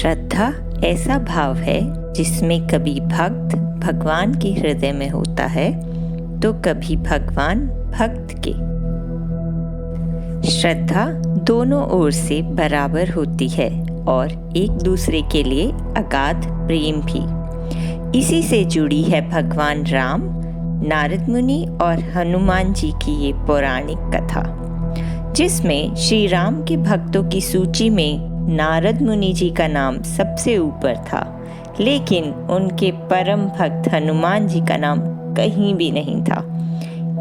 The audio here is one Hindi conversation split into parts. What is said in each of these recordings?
श्रद्धा ऐसा भाव है जिसमें कभी भक्त भगवान के हृदय में होता है तो कभी भगवान भक्त के। श्रद्धा दोनों ओर से बराबर होती है और एक दूसरे के लिए अगाध प्रेम भी। इसी से जुड़ी है भगवान राम, नारद मुनि और हनुमान जी की ये पौराणिक कथा, जिसमें श्री राम के भक्तों की सूची में नारद मुनि जी का नाम सबसे ऊपर था, लेकिन उनके परम भक्त हनुमान जी का नाम कहीं भी नहीं था।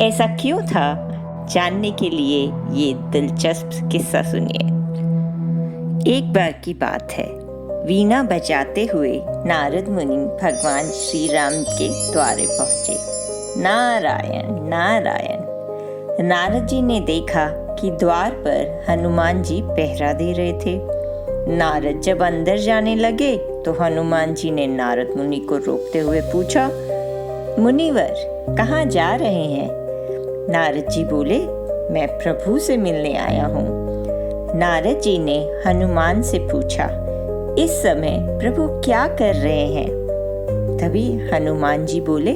ऐसा क्यों था, जानने के लिए ये दिलचस्प किस्सा सुनिए। एक बार की बात है, वीणा बजाते हुए नारद मुनि भगवान श्री राम के द्वारे पहुंचे। नारायण नारायण। नारद जी ने देखा कि द्वार पर हनुमान जी पहरा दे रहे थे। नारद जब अंदर जाने लगे तो हनुमान जी ने नारद मुनि को रोकते हुए पूछा, मुनिवर कहाँ जा रहे हैं? नारद जी बोले, मैं प्रभु से मिलने आया हूँ। नारद जी ने हनुमान से पूछा, इस समय प्रभु क्या कर रहे हैं? तभी हनुमान जी बोले,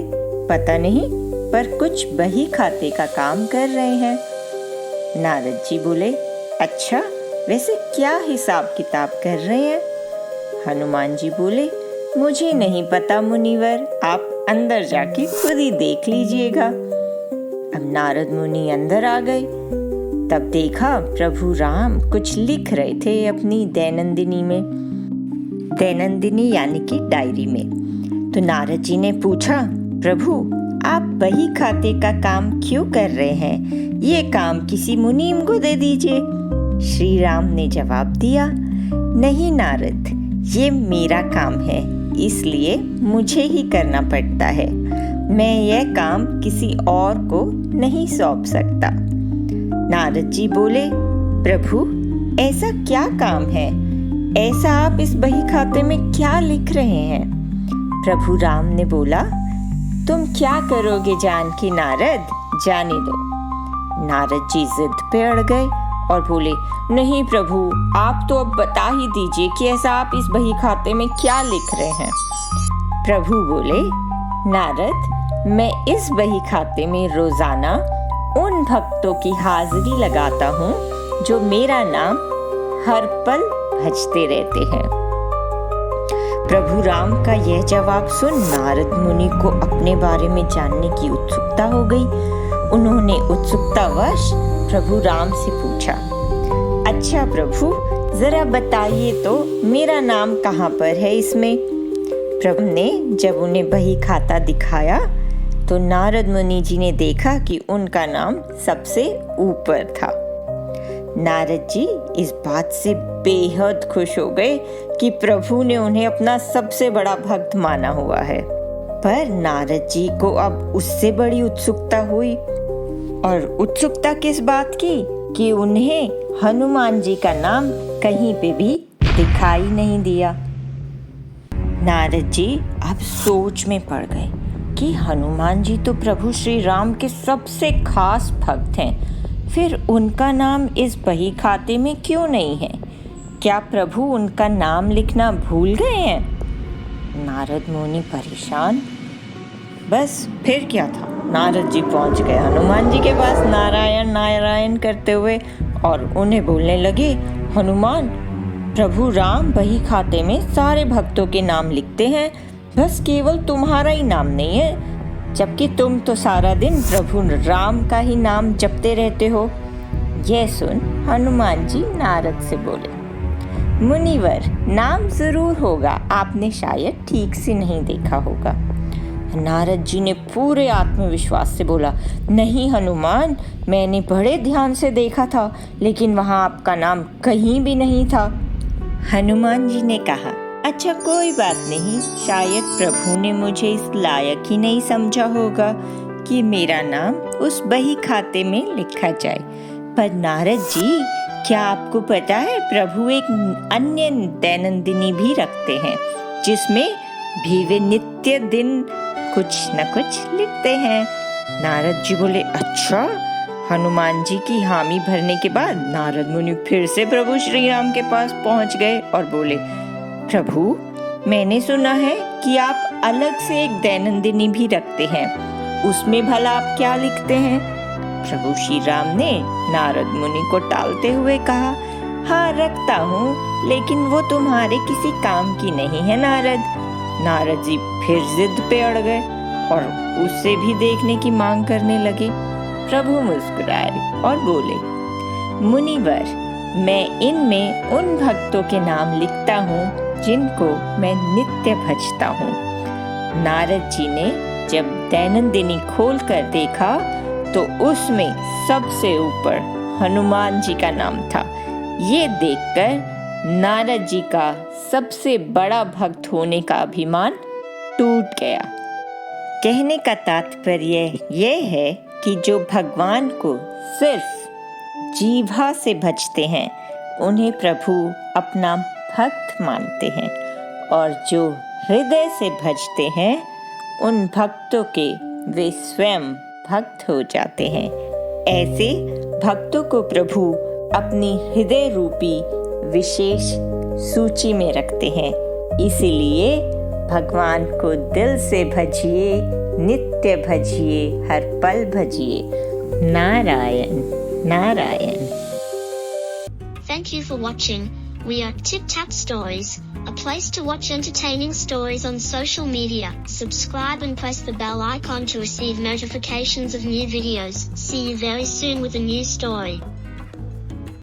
पता नहीं, पर कुछ बही खाते का काम कर रहे हैं। नारद जी बोले, अच्छा, वैसे क्या हिसाब किताब कर रहे हैं? हनुमान जी बोले, मुझे नहीं पता मुनिवर, आप अंदर जाके खुद ही देख लीजिएगा। अब नारद मुनि अंदर आ गए। तब देखा प्रभु राम कुछ लिख रहे थे अपनी दैनंदिनी में, दैनंदिनी यानी कि डायरी में। तो नारद जी ने पूछा, प्रभु आप बही खाते का काम क्यों कर रहे हैं? ये काम किसी मुनीम को दे दीजिए। श्री राम ने जवाब दिया, नहीं नारद, ये मेरा काम है, इसलिए मुझे ही करना पड़ता है। मैं यह काम किसी और को नहीं सौंप सकता। नारद जी बोले, प्रभु ऐसा क्या काम है? ऐसा आप इस बही खाते में क्या लिख रहे हैं? प्रभु राम ने बोला, तुम क्या करोगे जानकी नारद, जाने दो। नारद जी जिद पे अड़ गए और बोले, नहीं प्रभु, आप तो अब बता ही दीजिए कि ऐसा आप इस बही खाते में क्या लिख रहे हैं। प्रभु बोले, नारद, मैं इस बही खाते में रोजाना उन भक्तों की हाजिरी लगाता हूँ जो मेरा नाम हर पल भजते रहते हैं। प्रभु राम का यह जवाब सुन नारद मुनि को अपने बारे में जानने की उत्सुकता हो गई। उन्होंने उत्सुकतावश प्रभु राम से पूछा, अच्छा प्रभु, जरा बताइए तो मेरा नाम कहाँ पर है इसमें? प्रभु ने जब उन्हें बही खाता दिखाया तो नारद मुनि जी ने देखा कि उनका नाम सबसे ऊपर था। नारद जी इस बात से बेहद खुश हो गए कि प्रभु ने उन्हें अपना सबसे बड़ा भक्त माना हुआ है। पर नारद जी को अब उससे बड़ी उत्सुकता हुई। और उत्सुकता किस बात की? कि उन्हें हनुमान जी का नाम कहीं पे भी दिखाई नहीं दिया। नारद जी अब सोच में पड़ गए कि हनुमान जी तो प्रभु श्री राम के सबसे खास भक्त हैं, फिर उनका नाम इस बही खाते में क्यों नहीं है? क्या प्रभु उनका नाम लिखना भूल गए हैं? नारद मुनि परेशान। बस फिर क्या था, नारद जी पहुंच गए हनुमान जी के पास नारायण नारायण करते हुए और उन्हें बोलने लगे, हनुमान, प्रभु राम बही खाते में सारे भक्तों के नाम लिखते हैं, बस केवल तुम्हारा ही नाम नहीं है, जबकि तुम तो सारा दिन प्रभु राम का ही नाम जपते रहते हो। यह सुन हनुमान जी नारद से बोले, मुनिवर, नाम जरूर होगा, आपने शायद ठीक से नहीं देखा होगा। नारद जी ने पूरे आत्मविश्वास से बोला, नहीं हनुमान, मैंने बड़े ध्यान से देखा था, लेकिन वहाँ आपका नाम कहीं भी नहीं था। हनुमान जी ने कहा, अच्छा कोई बात नहीं, शायद प्रभु ने मुझे इस लायक ही नहीं समझा होगा कि मेरा नाम उस बही खाते में लिखा जाए। पर नारद जी, क्या आपको पता है प्रभु एक अन्य दैनंदिनी भी रखते हैं, जिसमें भी वे नित्य दिन कुछ न कुछ लिखते हैं। नारद जी बोले, अच्छा। हनुमान जी की हामी भरने के बाद नारद मुनि फिर से प्रभु श्री राम के पास पहुंच गए और बोले, प्रभु, मैंने सुना है कि आप अलग से एक दैनंदिनी भी रखते हैं, उसमें भला आप क्या लिखते हैं? प्रभु श्री राम ने नारद मुनि को टालते हुए कहा, हाँ रखता हूँ, लेकिन वो तुम्हारे किसी काम की नहीं है नारद। नारद जी फिर जिद पे अड़ गए और उससे भी देखने की मांग करने लगे। प्रभु मुस्कुराए और बोले, मुनिवर, मैं इनमें उन भक्तों के नाम लिखता हूँ जिनको मैं नित्य भजता हूँ। नारद जी ने जब दैनंदिनी खोल कर देखा तो उसमें सबसे ऊपर हनुमान जी का नाम था। ये देखकर नारद जी का सबसे बड़ा भक्त होने का अभिमान टूट गया। कहने का तात्पर्य यह है कि जो भगवान को सिर्फ जीभा से भजते हैं उन्हें प्रभु अपना भक्त मानते हैं, और जो हृदय से भजते हैं उन भक्तों के वे स्वयं भक्त हो जाते हैं। ऐसे भक्तों को प्रभु अपनी हृदय रूपी विशेष सूची में रखते हैं। इसीलिए भगवान को दिल से भजिए, नित्य भजिए, हर पल भजिए। Narayan Narayan. Thank you for watching. We are Tip Tap Stories, a place to watch entertaining stories on social media. Subscribe and press the bell icon to receive notifications of new videos. See you very soon with a new story.